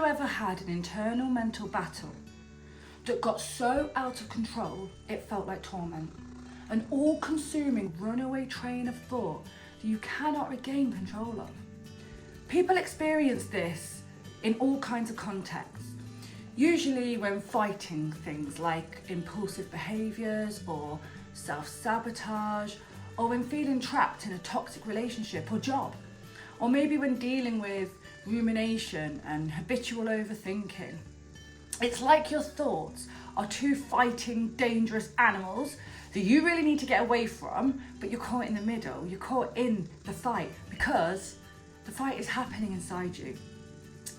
ever had an internal mental battle that got so out of control it felt like torment? An all-consuming runaway train of thought that you cannot regain control of. People experience this in all kinds of contexts, usually when fighting things like impulsive behaviours or self-sabotage, or when feeling trapped in a toxic relationship or job, or maybe when dealing with rumination and habitual overthinking. It's like your thoughts are two fighting, dangerous animals that you really need to get away from, but you're caught in the middle. You're caught in the fight because the fight is happening inside you.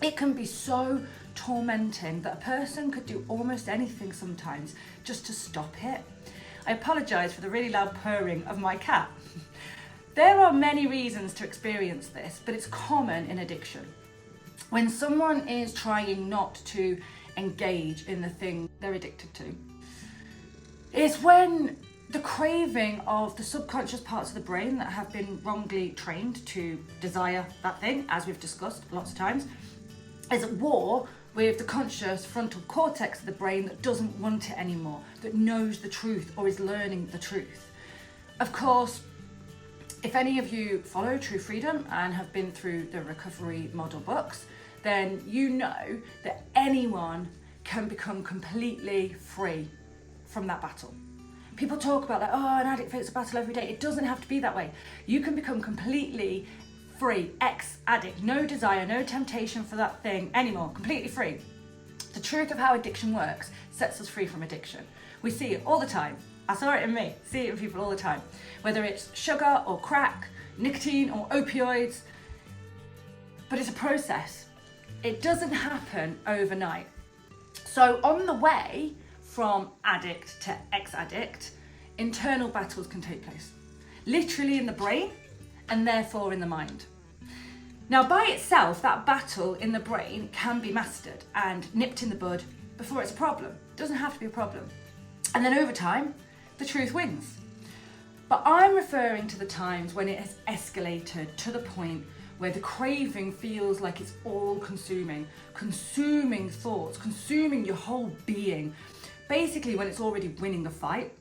It can be so tormenting that a person could do almost anything sometimes just to stop it. I apologise for the really loud purring of my cat. There are many reasons to experience this, but it's common in addiction. When someone is trying not to engage in the thing they're addicted to, it's when the craving of the subconscious parts of the brain that have been wrongly trained to desire that thing, as we've discussed lots of times, is at war with the conscious frontal cortex of the brain that doesn't want it anymore, that knows the truth or is learning the truth. Of course, if any of you follow True Freedom and have been through the recovery model books, then you know that anyone can become completely free from that battle. People talk about that, oh, an addict fights a battle every day. It doesn't have to be that way. You can become completely free, ex-addict, no desire, no temptation for that thing anymore, completely free. The truth of how addiction works sets us free from addiction. We see it all the time. I saw it in me, see it in people all the time. Whether it's sugar or crack, nicotine or opioids, but it's a process. It doesn't happen overnight. So on the way from addict to ex-addict, internal battles can take place, literally in the brain and therefore in the mind. Now by itself, that battle in the brain can be mastered and nipped in the bud before it's a problem. It doesn't have to be a problem. And then over time, the truth wins. But I'm referring to the times when it has escalated to the point where the craving feels like it's all consuming thoughts, consuming your whole being. Basically when it's already winning the fight,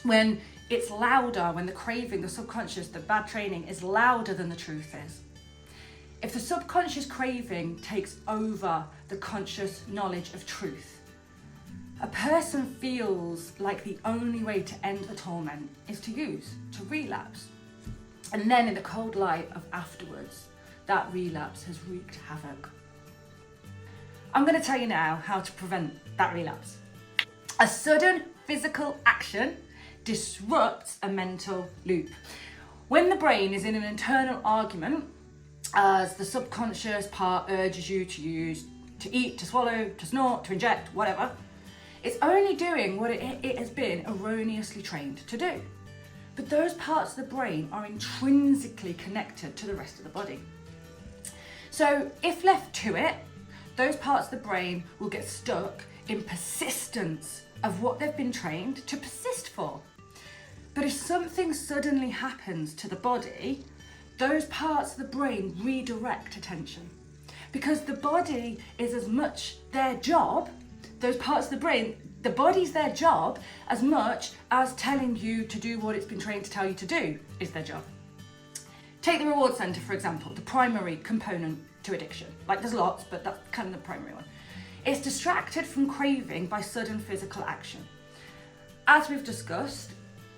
when it's louder, when the craving, the subconscious, the bad training is louder than the truth is. If the subconscious craving takes over the conscious knowledge of truth, a person feels like the only way to end the torment is to relapse. And then in the cold light of afterwards, that relapse has wreaked havoc. I'm going to tell you now how to prevent that relapse. A sudden physical action disrupts a mental loop. When the brain is in an internal argument, as the subconscious part urges you to eat, to swallow, to snort, to inject, whatever, it's only doing what it has been erroneously trained to do. But those parts of the brain are intrinsically connected to the rest of the body. So if left to it, those parts of the brain will get stuck in persistence of what they've been trained to persist for. But if something suddenly happens to the body, those parts of the brain redirect attention. Because the body is as much their job, those parts of the brain, the body's their job as much as telling you to do what it's been trained to tell you to do is their job. Take the reward center, for example, the primary component to addiction. Like there's lots, but that's kind of the primary one. It's distracted from craving by sudden physical action. As we've discussed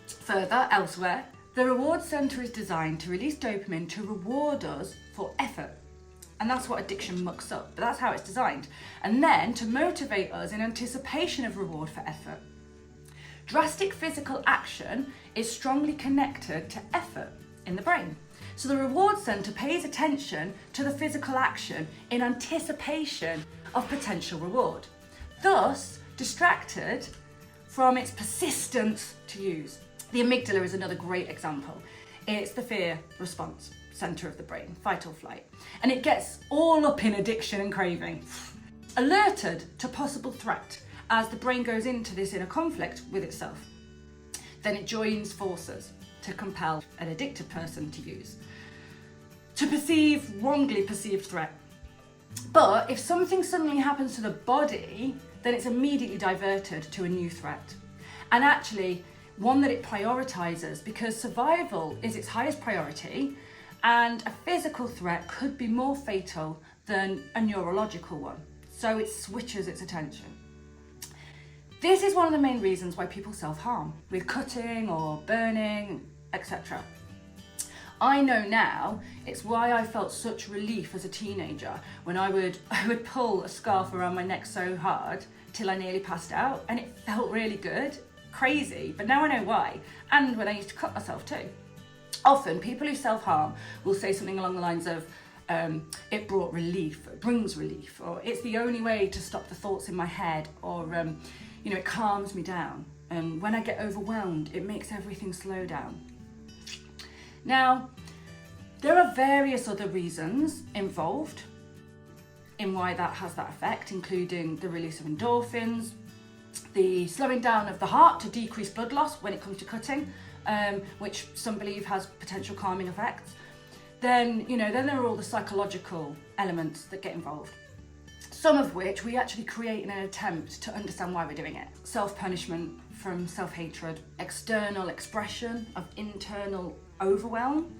further elsewhere, the reward center is designed to release dopamine to reward us for effort. And that's what addiction mucks up, but that's how it's designed. And then to motivate us in anticipation of reward for effort. Drastic physical action is strongly connected to effort in the brain. So the reward center pays attention to the physical action in anticipation of potential reward, thus distracted from its persistence to use. The amygdala is another great example. It's the fear response center of the brain, fight or flight. And it gets all up in addiction and craving, alerted to possible threat as the brain goes into this inner conflict with itself. Then it joins forces to compel an addicted person to use, to perceive wrongly perceived threat. But if something suddenly happens to the body, then it's immediately diverted to a new threat. And actually, one that it prioritizes, because survival is its highest priority, and a physical threat could be more fatal than a neurological one. So it switches its attention. This is one of the main reasons why people self-harm, with cutting or burning, etc. I know now it's why I felt such relief as a teenager when I would pull a scarf around my neck so hard till I nearly passed out, and it felt really good. Crazy, but now I know why. And when I used to cut myself too. Often people who self-harm will say something along the lines of, it brought relief, it brings relief, or it's the only way to stop the thoughts in my head, or it calms me down, and when I get overwhelmed it makes everything slow down. Now, there are various other reasons involved in why that has that effect, including the release of endorphins, the slowing down of the heart to decrease blood loss when it comes to cutting, which some believe has potential calming effects. Then there are all the psychological elements that get involved, some of which we actually create in an attempt to understand why we're doing it. Self-punishment from self-hatred, external expression of internal overwhelm,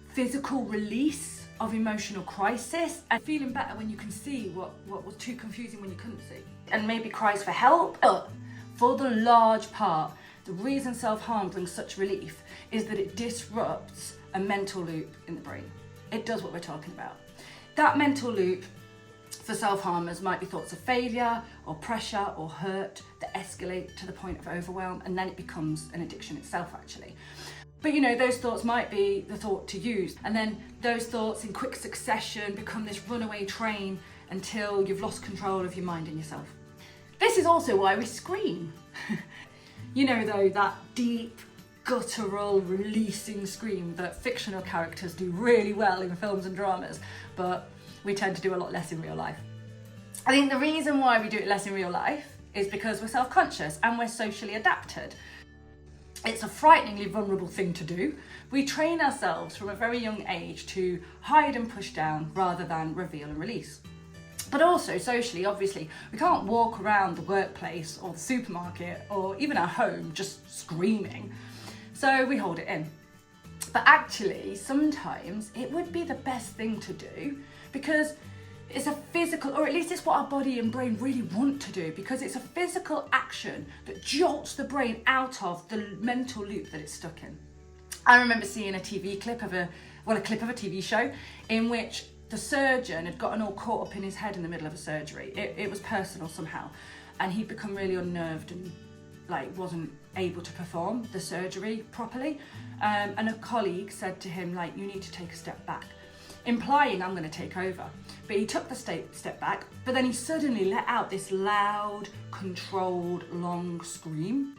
physical release of emotional crisis, and feeling better when you can see what was too confusing when you couldn't see, and maybe cries for help. But for the large part, the reason self-harm brings such relief is that it disrupts a mental loop in the brain. It does what we're talking about. That mental loop for self-harmers might be thoughts of failure or pressure or hurt that escalate to the point of overwhelm, and then it becomes an addiction itself actually. But those thoughts might be the thought to use, and then those thoughts in quick succession become this runaway train until you've lost control of your mind and yourself. This is also why we scream. Though, that deep, guttural, releasing scream that fictional characters do really well in films and dramas, but we tend to do a lot less in real life. I think the reason why we do it less in real life is because we're self-conscious and we're socially adapted. It's a frighteningly vulnerable thing to do. We train ourselves from a very young age to hide and push down rather than reveal and release. But also socially, obviously, we can't walk around the workplace or the supermarket or even our home just screaming. So we hold it in. But actually, sometimes it would be the best thing to do, because it's a physical, or at least it's what our body and brain really want to do, because it's a physical action that jolts the brain out of the mental loop that it's stuck in. I remember seeing a clip of a TV show in which the surgeon had gotten all caught up in his head in the middle of a surgery. It was personal somehow, and he'd become really unnerved and wasn't able to perform the surgery properly. And a colleague said to him, you need to take a step back, implying I'm going to take over. But he took the step back, but then he suddenly let out this loud, controlled, long scream,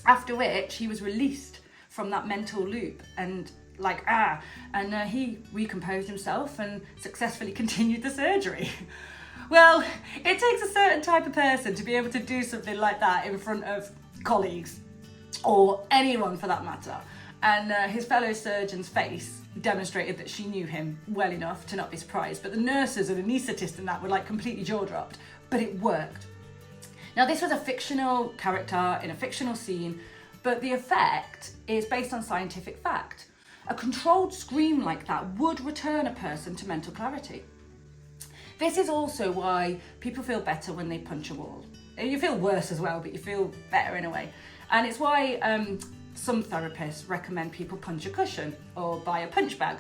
after which he was released from that mental loop and he recomposed himself and successfully continued the surgery. Well, it takes a certain type of person to be able to do something like that in front of colleagues, or anyone for that matter. And his fellow surgeon's face demonstrated that she knew him well enough to not be surprised. But the nurses and anaesthetists and that were completely jaw-dropped. But it worked. Now, this was a fictional character in a fictional scene, but the effect is based on scientific fact. A controlled scream like that would return a person to mental clarity. This is also why people feel better when they punch a wall. You feel worse as well, but you feel better in a way. And it's why some therapists recommend people punch a cushion or buy a punch bag.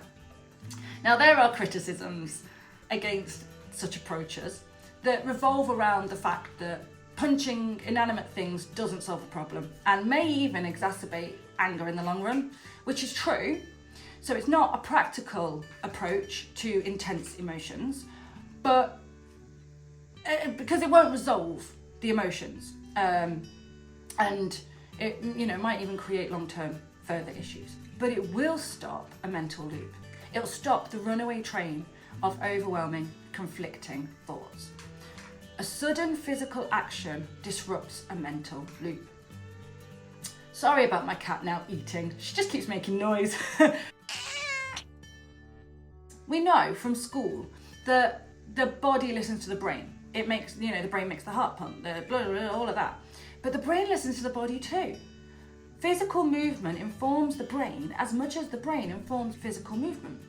Now, there are criticisms against such approaches that revolve around the fact that punching inanimate things doesn't solve the problem and may even exacerbate anger in the long run, which is true. So it's not a practical approach to intense emotions, but because it won't resolve the emotions, and it might even create long-term further issues. But it will stop a mental loop. It'll stop the runaway train of overwhelming, conflicting thoughts. A sudden physical action disrupts a mental loop. Sorry about my cat now eating. She just keeps making noise. We know from school that the body listens to the brain. It makes, the brain makes the heart pump, the blah, blah, blah, all of that. But the brain listens to the body too. Physical movement informs the brain as much as the brain informs physical movement.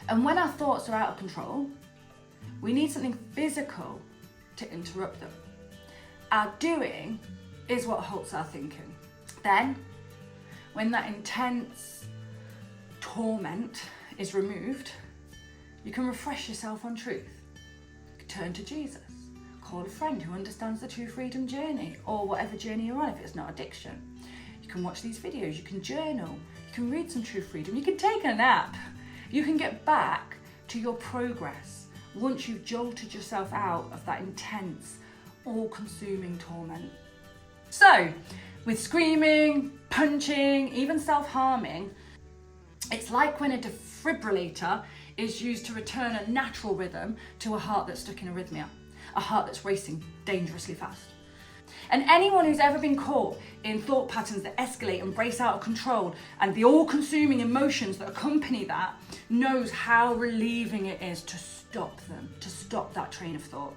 And when our thoughts are out of control, we need something physical to interrupt them. Our doing is what halts our thinking. Then, when that intense torment is removed, you can refresh yourself on truth. You can turn to Jesus, call a friend who understands the true freedom journey, or whatever journey you're on if it's not addiction. You can watch these videos, you can journal, you can read some true freedom, you can take a nap. You can get back to your progress once you've jolted yourself out of that intense, all-consuming torment. So, with screaming, punching, even self-harming, it's like when a defibrillator is used to return a natural rhythm to a heart that's stuck in arrhythmia, a heart that's racing dangerously fast. And anyone who's ever been caught in thought patterns that escalate and brace out of control and the all-consuming emotions that accompany that knows how relieving it is to stop them, to stop that train of thought.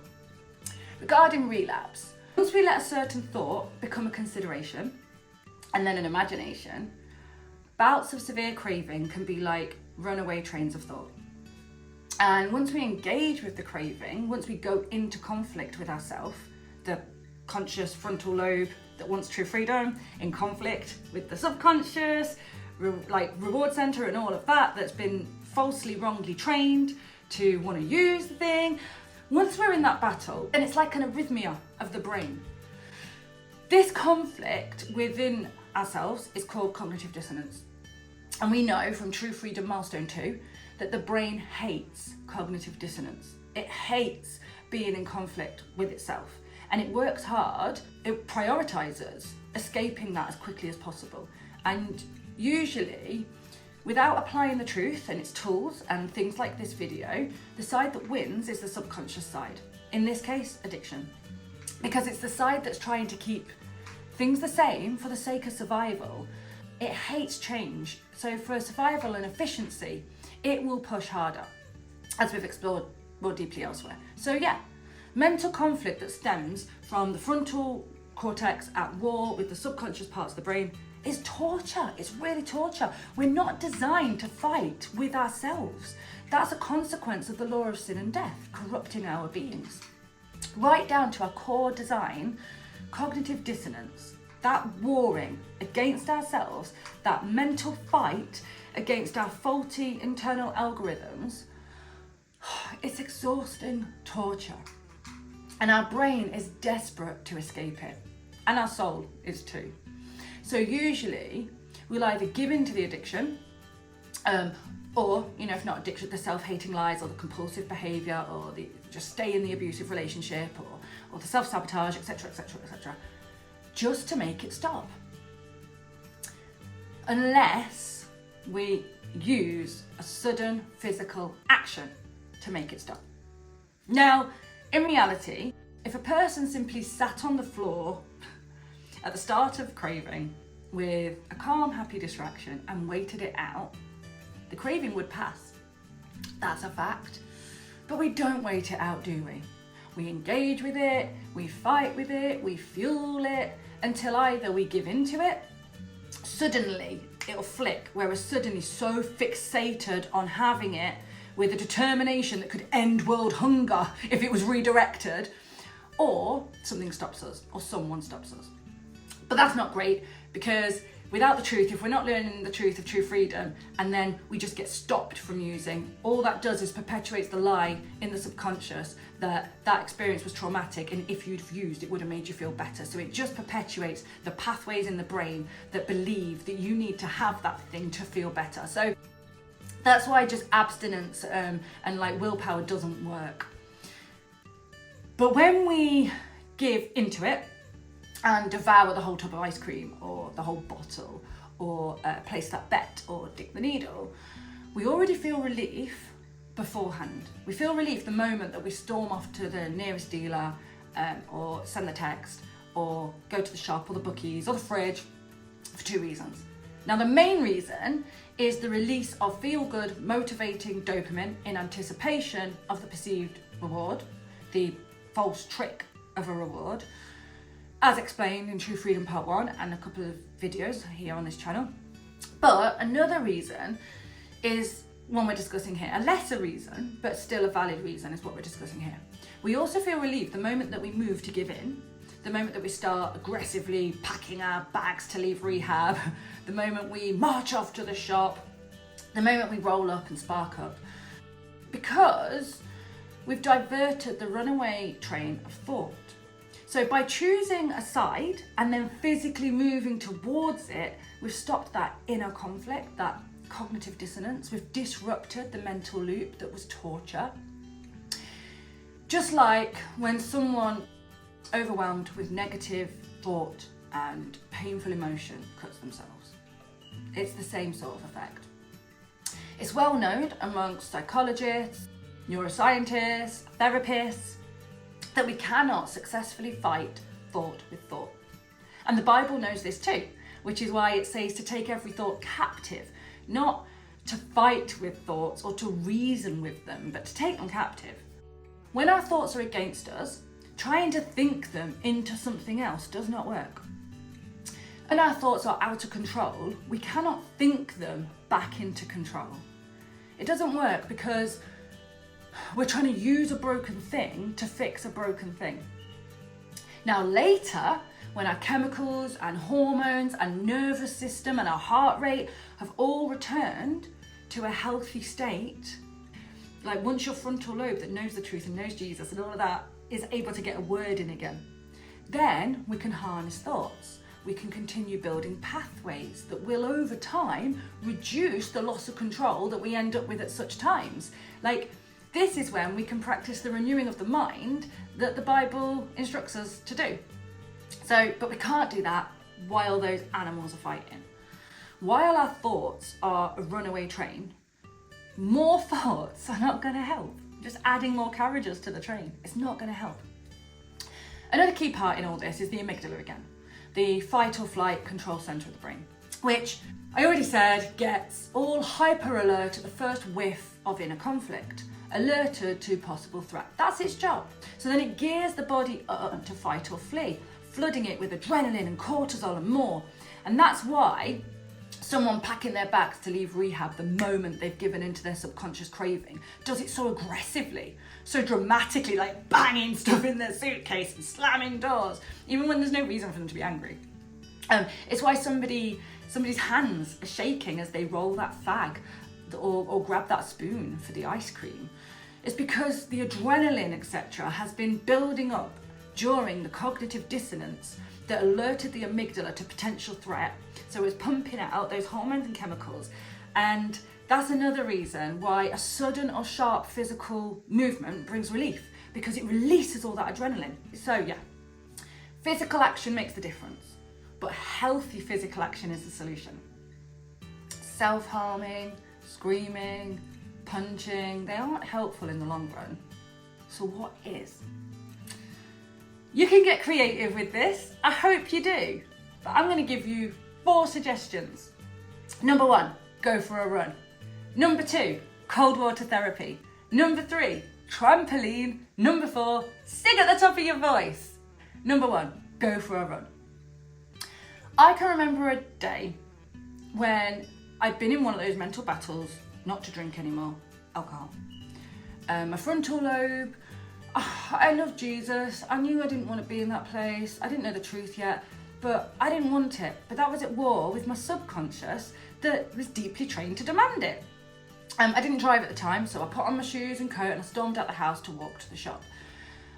Regarding relapse, once we let a certain thought become a consideration and then an imagination, bouts of severe craving can be like runaway trains of thought. And once we engage with the craving, once we go into conflict with ourselves, the conscious frontal lobe that wants true freedom in conflict with the subconscious, reward center and all of that that's been falsely, wrongly trained to want to use the thing. Once we're in that battle, then it's like an arrhythmia of the brain. This conflict within ourselves is called cognitive dissonance. And we know from True Freedom Milestone 2 that the brain hates cognitive dissonance. It hates being in conflict with itself. And it works hard, it prioritizes escaping that as quickly as possible. And usually, without applying the truth and its tools and things like this video, the side that wins is the subconscious side. In this case, addiction. Because it's the side that's trying to keep things the same for the sake of survival. It hates change. So for survival and efficiency, it will push harder, as we've explored more deeply elsewhere. So yeah, mental conflict that stems from the frontal cortex at war with the subconscious parts of the brain is torture. It's really torture. We're not designed to fight with ourselves. That's a consequence of the law of sin and death, corrupting our beings. Right down to our core design, cognitive dissonance, that warring against ourselves, that mental fight against our faulty internal algorithms, it's exhausting torture. And our brain is desperate to escape it. And our soul is too. So usually we'll either give in to the addiction, or, if not addiction, the self-hating lies or the compulsive behaviour or the just stay in the abusive relationship or the self-sabotage, etc., etc., etc., just to make it stop. Unless we use a sudden physical action to make it stop. Now, in reality, if a person simply sat on the floor at the start of craving with a calm, happy distraction and waited it out, the craving would pass. That's a fact. But we don't wait it out, do we? We engage with it, we fight with it, we fuel it, until either we give into it, suddenly it'll flick, we're suddenly so fixated on having it with a determination that could end world hunger if it was redirected, or something stops us, or someone stops us. But that's not great, because without the truth, if we're not learning the truth of true freedom, and then we just get stopped from using, all that does is perpetuates the lie in the subconscious that that experience was traumatic, and if you'd have used, it would have made you feel better. So it just perpetuates the pathways in the brain that believe that you need to have that thing to feel better. So that's why just abstinence and willpower doesn't work. But when we give into it and devour the whole tub of ice cream or the whole bottle or place that bet or dig the needle, we already feel relief beforehand. We feel relief the moment that we storm off to the nearest dealer or send the text or go to the shop or the bookies or the fridge, for two reasons. Now, the main reason is the release of feel-good, motivating dopamine in anticipation of the perceived reward, the false trick of a reward, as explained in True Freedom Part 1 and a couple of videos here on this channel. But another reason is one we're discussing here. A lesser reason, but still a valid reason, is what we're discussing here. We also feel relieved the moment that we move to give in, the moment that we start aggressively packing our bags to leave rehab, the moment we march off to the shop, the moment we roll up and spark up. Because we've diverted the runaway train of thought. So by choosing a side and then physically moving towards it, we've stopped that inner conflict, that cognitive dissonance. We've disrupted the mental loop that was torture. Just like when someone overwhelmed with negative thought and painful emotion cuts themselves. It's the same sort of effect. It's well known amongst psychologists, neuroscientists, therapists, that we cannot successfully fight thought with thought. And the Bible knows this too, which is why it says to take every thought captive, not to fight with thoughts or to reason with them, but to take them captive. When our thoughts are against us, trying to think them into something else does not work. And our thoughts are out of control, we cannot think them back into control. It doesn't work because we're trying to use a broken thing to fix a broken thing. Now later, when our chemicals and hormones and nervous system and our heart rate have all returned to a healthy state, like once your frontal lobe that knows the truth and knows Jesus and all of that is able to get a word in again, then we can harness thoughts. We can continue building pathways that will over time reduce the loss of control that we end up with at such times. Like, this is when we can practice the renewing of the mind that the Bible instructs us to do. So, but we can't do that while those animals are fighting. While our thoughts are a runaway train, more thoughts are not going to help. Just adding more carriages to the train, it's not going to help. Another key part in all this is the amygdala again, the fight or flight control centre of the brain, which I already said gets all hyper alert at the first whiff of inner conflict, alerted to possible threat. That's its job. So then it gears the body up to fight or flee, flooding it with adrenaline and cortisol and more. And that's why someone packing their bags to leave rehab the moment they've given into their subconscious craving does it so aggressively, so dramatically, like banging stuff in their suitcase and slamming doors, even when there's no reason for them to be angry. It's why somebody's hands are shaking as they roll that fag or grab that spoon for the ice cream. It's because the adrenaline, etc., has been building up during the cognitive dissonance that alerted the amygdala to potential threat. So it's pumping out those hormones and chemicals. And that's another reason why a sudden or sharp physical movement brings relief, because it releases all that adrenaline. So yeah, physical action makes the difference, but healthy physical action is the solution. Self-harming, screaming, punching, they aren't helpful in the long run. So what is? You can get creative with this. I hope you do. But I'm going to give you 4 suggestions. Number 1, go for a run. Number 2, cold water therapy. Number 3, trampoline. Number 4, sing at the top of your voice. Number 1, go for a run. I can remember a day when I'd been in one of those mental battles not to drink anymore, alcohol. My frontal lobe, I love Jesus. I knew I didn't want to be in that place. I didn't know the truth yet, but I didn't want it. But that was at war with my subconscious that was deeply trained to demand it. I didn't drive at the time, so I put on my shoes and coat and I stormed out the house to walk to the shop.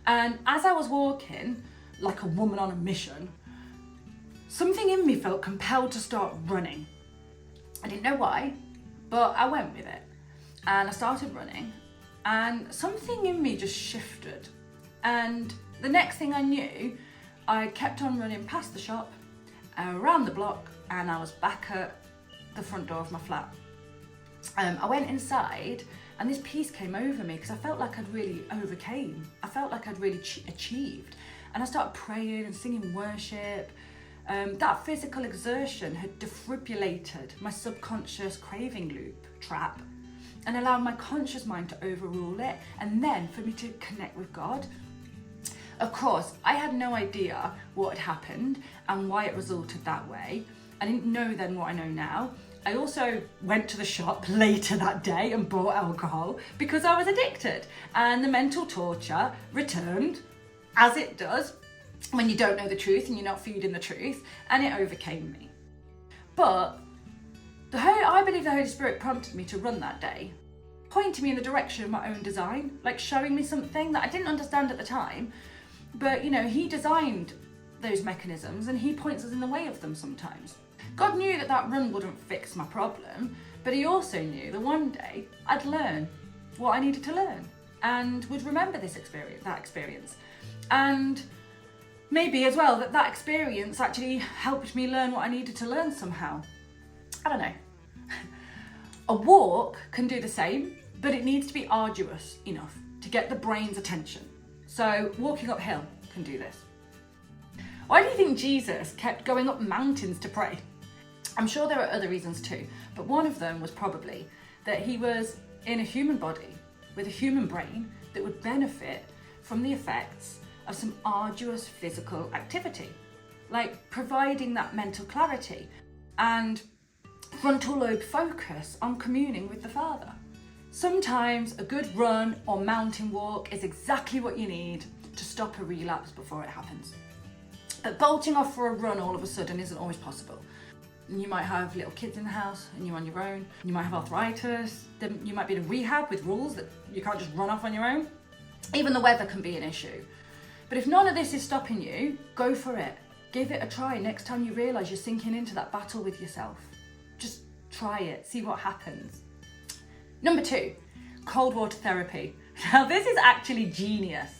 And as I was walking, like a woman on a mission, something in me felt compelled to start running. I didn't know why, but I went with it. And I started running. And something in me just shifted. And the next thing I knew, I kept on running past the shop, around the block, and I was back at the front door of my flat. I went inside and this peace came over me because I felt like I'd really overcame. I felt like I'd really achieved. And I started praying and singing worship. That physical exertion had defibrillated my subconscious craving loop trap and allowed my conscious mind to overrule it, and then for me to connect with God. Of course, I had no idea what had happened and why it resulted that way. I didn't know then what I know now. I also went to the shop later that day and bought alcohol because I was addicted, and the mental torture returned, as it does when you don't know the truth and you're not feeding the truth, and it overcame me. But I believe the Holy Spirit prompted me to run that day, pointing me in the direction of my own design, like showing me something that I didn't understand at the time. But He designed those mechanisms and He points us in the way of them sometimes. God knew that run wouldn't fix my problem, but He also knew that one day I'd learn what I needed to learn and would remember that experience. And maybe as well that experience actually helped me learn what I needed to learn somehow. I don't know. A walk can do the same, but it needs to be arduous enough to get the brain's attention. So walking uphill can do this. Why do you think Jesus kept going up mountains to pray? I'm sure there are other reasons too, but one of them was probably that He was in a human body with a human brain that would benefit from the effects of some arduous physical activity, like providing that mental clarity and frontal lobe focus on communing with the Father. Sometimes a good run or mountain walk is exactly what you need to stop a relapse before it happens. But bolting off for a run all of a sudden isn't always possible. You might have little kids in the house and you're on your own. You might have arthritis. Then you might be in a rehab with rules that you can't just run off on your own. Even the weather can be an issue. But if none of this is stopping you, go for it. Give it a try next time you realise you're sinking into that battle with yourself. Just try it, see what happens. Number 2, cold water therapy. Now this is actually genius.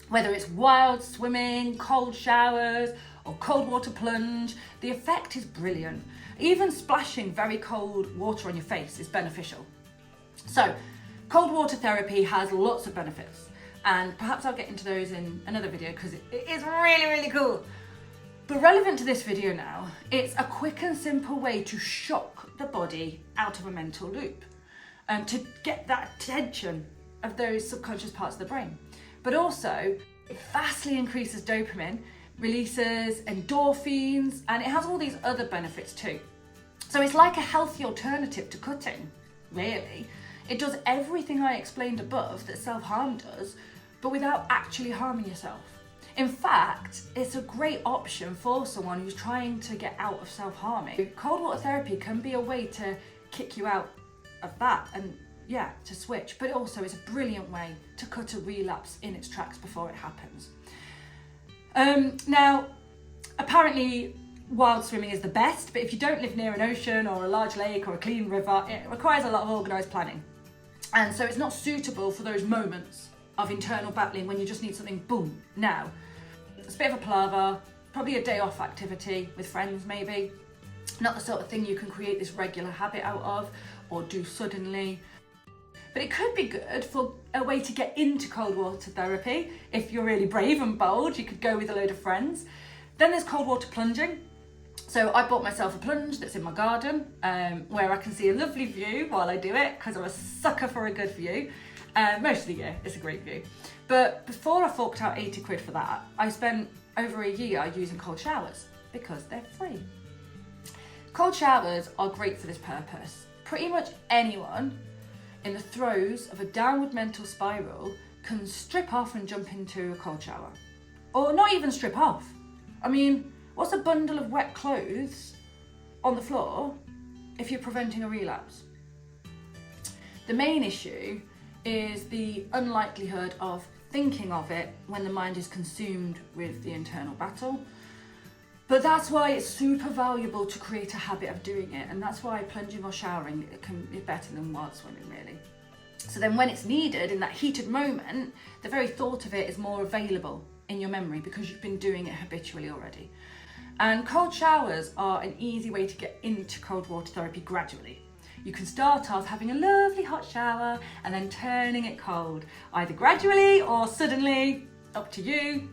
Whether it's wild swimming, cold showers, or cold water plunge, the effect is brilliant. Even splashing very cold water on your face is beneficial. So, cold water therapy has lots of benefits, and perhaps I'll get into those in another video because it is really, really cool. But relevant to this video now, it's a quick and simple way to shock the body out of a mental loop, to get that attention of those subconscious parts of the brain. But also, it vastly increases dopamine, releases endorphins, and it has all these other benefits too. So it's like a healthy alternative to cutting, really. It does everything I explained above that self-harm does, but without actually harming yourself. In fact, it's a great option for someone who's trying to get out of self-harming. Cold water therapy can be a way to kick you out of that and to switch, but also it's a brilliant way to cut a relapse in its tracks before it happens. Now, apparently wild swimming is the best, but if you don't live near an ocean or a large lake or a clean river, it requires a lot of organised planning. And so it's not suitable for those moments of internal battling when you just need something boom, now. It's a bit of a palaver, probably a day off activity with friends maybe. Not the sort of thing you can create this regular habit out of or do suddenly. But it could be good for a way to get into cold water therapy. If you're really brave and bold, you could go with a load of friends. Then there's cold water plunging. So I bought myself a plunge that's in my garden, where I can see a lovely view while I do it, because I'm a sucker for a good view. Most of the year, it's a great view. But before I forked out 80 quid for that, I spent over a year using cold showers because they're free. Cold showers are great for this purpose. Pretty much anyone in the throes of a downward mental spiral can strip off and jump into a cold shower. Or not even strip off. I mean, what's a bundle of wet clothes on the floor if you're preventing a relapse? The main issue is the unlikelihood of thinking of it when the mind is consumed with the internal battle. But that's why it's super valuable to create a habit of doing it, and that's why plunging or showering is better than wild swimming, really. So then when it's needed in that heated moment, the very thought of it is more available in your memory because you've been doing it habitually already. And cold showers are an easy way to get into cold water therapy gradually. You can start off having a lovely hot shower and then turning it cold, either gradually or suddenly, up to you.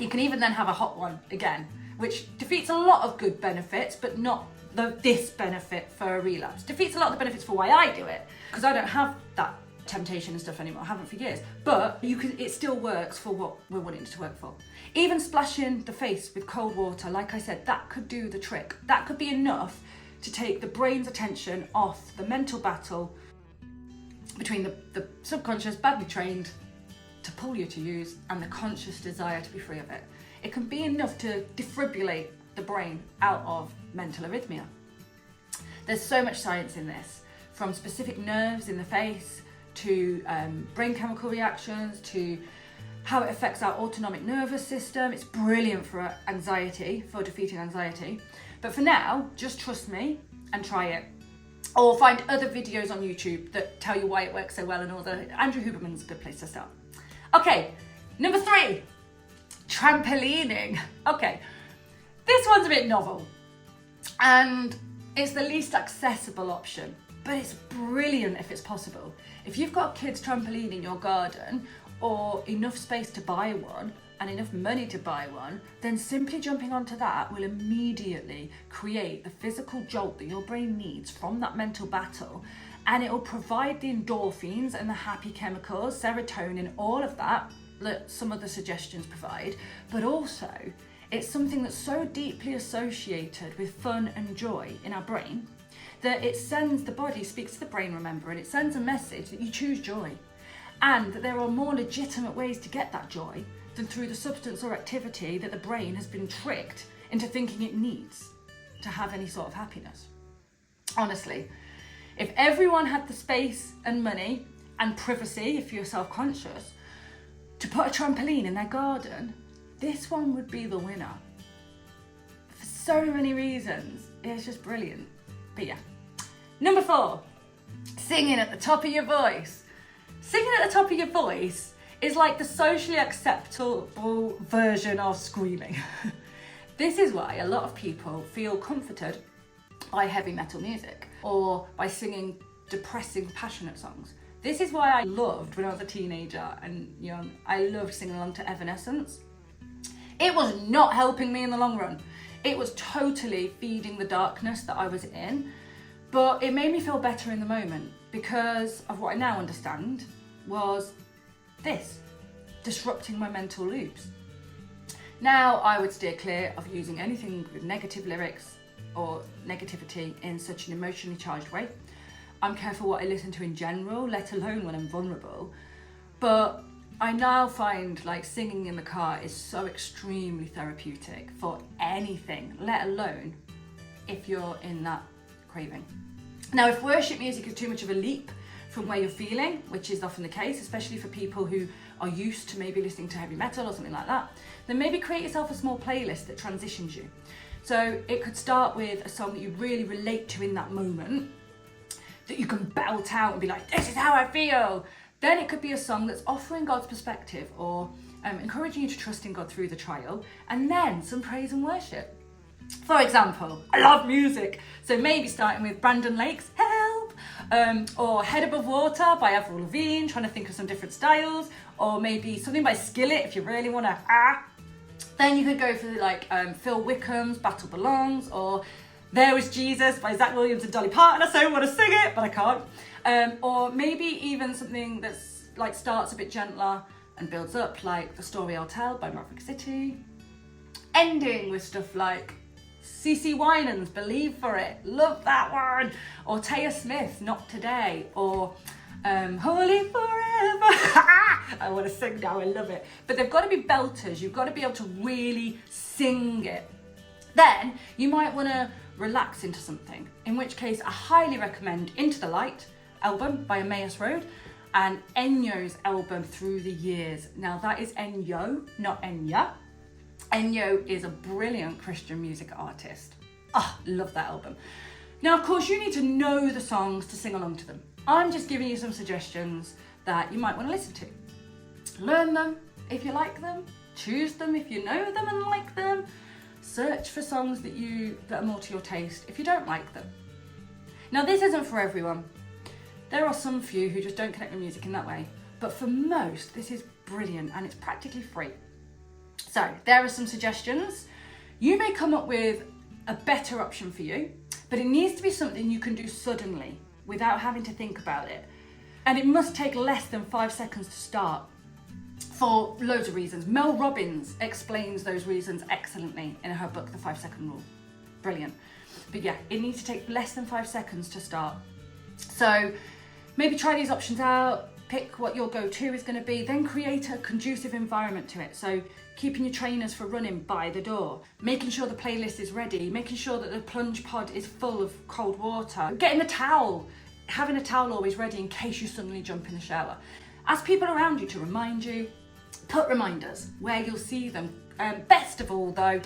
You can even then have a hot one again, which defeats a lot of good benefits, but not this benefit for a relapse. Defeats a lot of the benefits for why I do it, because I don't have that temptation and stuff anymore. I haven't for years. But it still works for what we're wanting it to work for. Even splashing the face with cold water, like I said, that could do the trick. That could be enough to take the brain's attention off the mental battle between the subconscious, badly trained, to pull you to use, and the conscious desire to be free of it. It can be enough to defibrillate the brain out of mental arrhythmia. There's so much science in this, from specific nerves in the face to brain chemical reactions to how it affects our autonomic nervous system. It's brilliant for anxiety, for defeating anxiety. But for now, just trust me and try it. Or find other videos on YouTube that tell you why it works so well, and all the Andrew Huberman's a good place to start. Okay, number 3, trampolining. Okay, this one's a bit novel and it's the least accessible option, but it's brilliant if it's possible. If you've got a kid's trampoline in your garden, or enough space to buy one and enough money to buy one, then simply jumping onto that will immediately create the physical jolt that your brain needs from that mental battle, and it will provide the endorphins and the happy chemicals, serotonin, all of that some of the suggestions provide, but also it's something that's so deeply associated with fun and joy in our brain that it sends the body, speaks to the brain, remember, and it sends a message that you choose joy, and that there are more legitimate ways to get that joy than through the substance or activity that the brain has been tricked into thinking it needs to have any sort of happiness. Honestly, if everyone had the space and money and privacy, if you're self-conscious, to put a trampoline in their garden, this one would be the winner. For so many reasons. It's just brilliant. But yeah. Number 4, singing at the top of your voice. Singing at the top of your voice is like the socially acceptable version of screaming. This is why a lot of people feel comforted by heavy metal music or by singing depressing, passionate songs. This is why I loved, when I was a teenager and young, I loved singing along to Evanescence. It was not helping me in the long run. It was totally feeding the darkness that I was in, but it made me feel better in the moment because of what I now understand was this, disrupting my mental loops. Now I would steer clear of using anything with negative lyrics or negativity in such an emotionally charged way. I'm careful what I listen to in general, let alone when I'm vulnerable. But I now find like singing in the car is so extremely therapeutic for anything, let alone if you're in that craving. Now, if worship music is too much of a leap from where you're feeling, which is often the case, especially for people who are used to maybe listening to heavy metal or something like that, then maybe create yourself a small playlist that transitions you. So it could start with a song that you really relate to in that moment, that you can belt out and be like, this is how I feel. Then it could be a song that's offering God's perspective or encouraging you to trust in God through the trial, and then some praise and worship. For example, I love music, so maybe starting with Brandon Lake's Help, or Head Above Water by Avril Lavigne, trying to think of some different styles, or maybe something by Skillet if you really want to Then you could go for like Phil Wickham's Battle Belongs, or There Was Jesus by Zach Williams and Dolly Parton. I so want to sing it, but I can't. Or maybe even something that's like starts a bit gentler and builds up, like The Story I'll Tell by Maverick City. Ending with stuff like CeCe Winans, Believe for It, love that one. Or Taya Smith, Not Today. Or Holy Forever. I want to sing now, I love it. But they've got to be belters. You've got to be able to really sing it. Then you might want to relax into something, in which case I highly recommend Into the Light album by Emmaus Road and Enyo's album Through the Years. Now that is Enyo, not Enya. Enyo is a brilliant Christian music artist. Love that album. Now, of course, you need to know the songs to sing along to them. I'm just giving you some suggestions that you might want to listen to. Learn them if you like them. Choose them if you know them and like them. Search for songs that are more to your taste if you don't like them. Now, this isn't for everyone. There are some few who just don't connect with music in that way. But for most, this is brilliant and it's practically free. So there are some suggestions. You may come up with a better option for you, but it needs to be something you can do suddenly without having to think about it. And it must take less than 5 seconds to start for loads of reasons. Mel Robbins explains those reasons excellently in her book, The 5-Second Rule. Brilliant. But yeah, it needs to take less than 5 seconds to start. So maybe try these options out, pick what your go-to is going to be, then create a conducive environment to it. So keeping your trainers for running by the door, making sure the playlist is ready, making sure that the plunge pod is full of cold water, getting the towel, having a towel always ready in case you suddenly jump in the shower. Ask people around you to remind you, put reminders where you'll see them. Best of all though,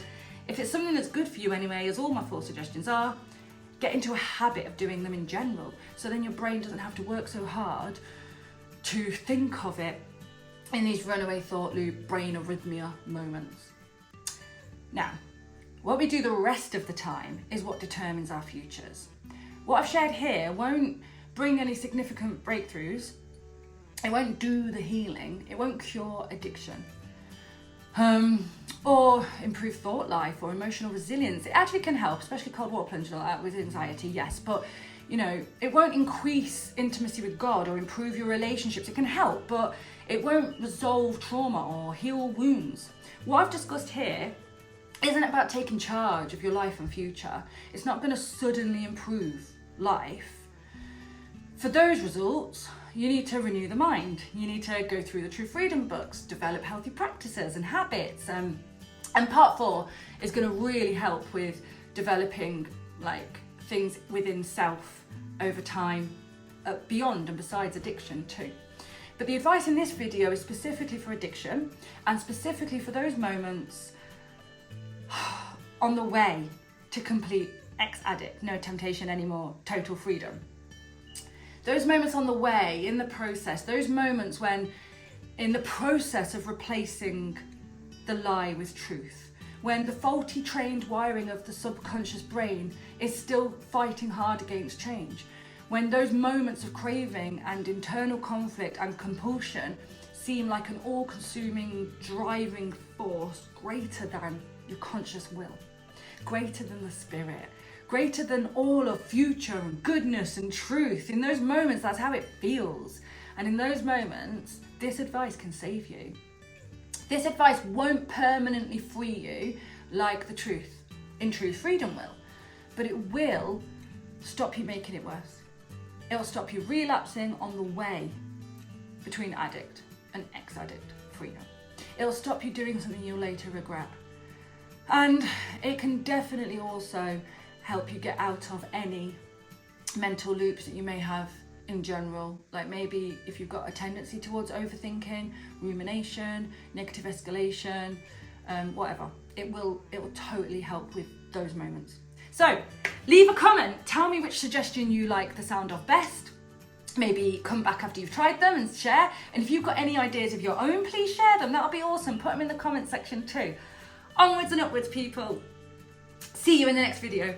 if it's something that's good for you anyway, as all my 4 suggestions are, get into a habit of doing them in general. So then your brain doesn't have to work so hard to think of it in these runaway thought loop, brain arrhythmia moments. Now, what we do the rest of the time is what determines our futures. What I've shared here won't bring any significant breakthroughs. It won't do the healing. It won't cure addiction. Or improve thought life or emotional resilience. It actually can help, especially cold water plunge and all that with anxiety, yes, but you know, it won't increase intimacy with God or improve your relationships. It can help, but it won't resolve trauma or heal wounds. What I've discussed here isn't about taking charge of your life and future. It's not going to suddenly improve life. For those results, you need to renew the mind. You need to go through the True Freedom books, develop healthy practices and habits. And part 4 is going to really help with developing like things within self over time, beyond and besides addiction too. But the advice in this video is specifically for addiction and specifically for those moments on the way to complete ex-addict, no temptation anymore, total freedom. Those moments on the way, in the process, those moments when in the process of replacing the lie with truth, when the faulty trained wiring of the subconscious brain is still fighting hard against change, when those moments of craving and internal conflict and compulsion seem like an all-consuming driving force greater than your conscious will, greater than the spirit, greater than all of future and goodness and truth. In those moments, that's how it feels. And in those moments, this advice can save you. This advice won't permanently free you like the truth in True Freedom will, but it will stop you making it worse. It will stop you relapsing on the way between addict and ex-addict freedom. It will stop you doing something you'll later regret. And it can definitely also help you get out of any mental loops that you may have in general, like maybe if you've got a tendency towards overthinking, rumination, negative escalation, whatever. It will totally help with those moments. So leave a comment, tell me which suggestion you like the sound of best. Maybe come back after you've tried them and share. And if you've got any ideas of your own, please share them. That'll be awesome. Put them in the comment section too. Onwards and upwards, people. See you in the next video.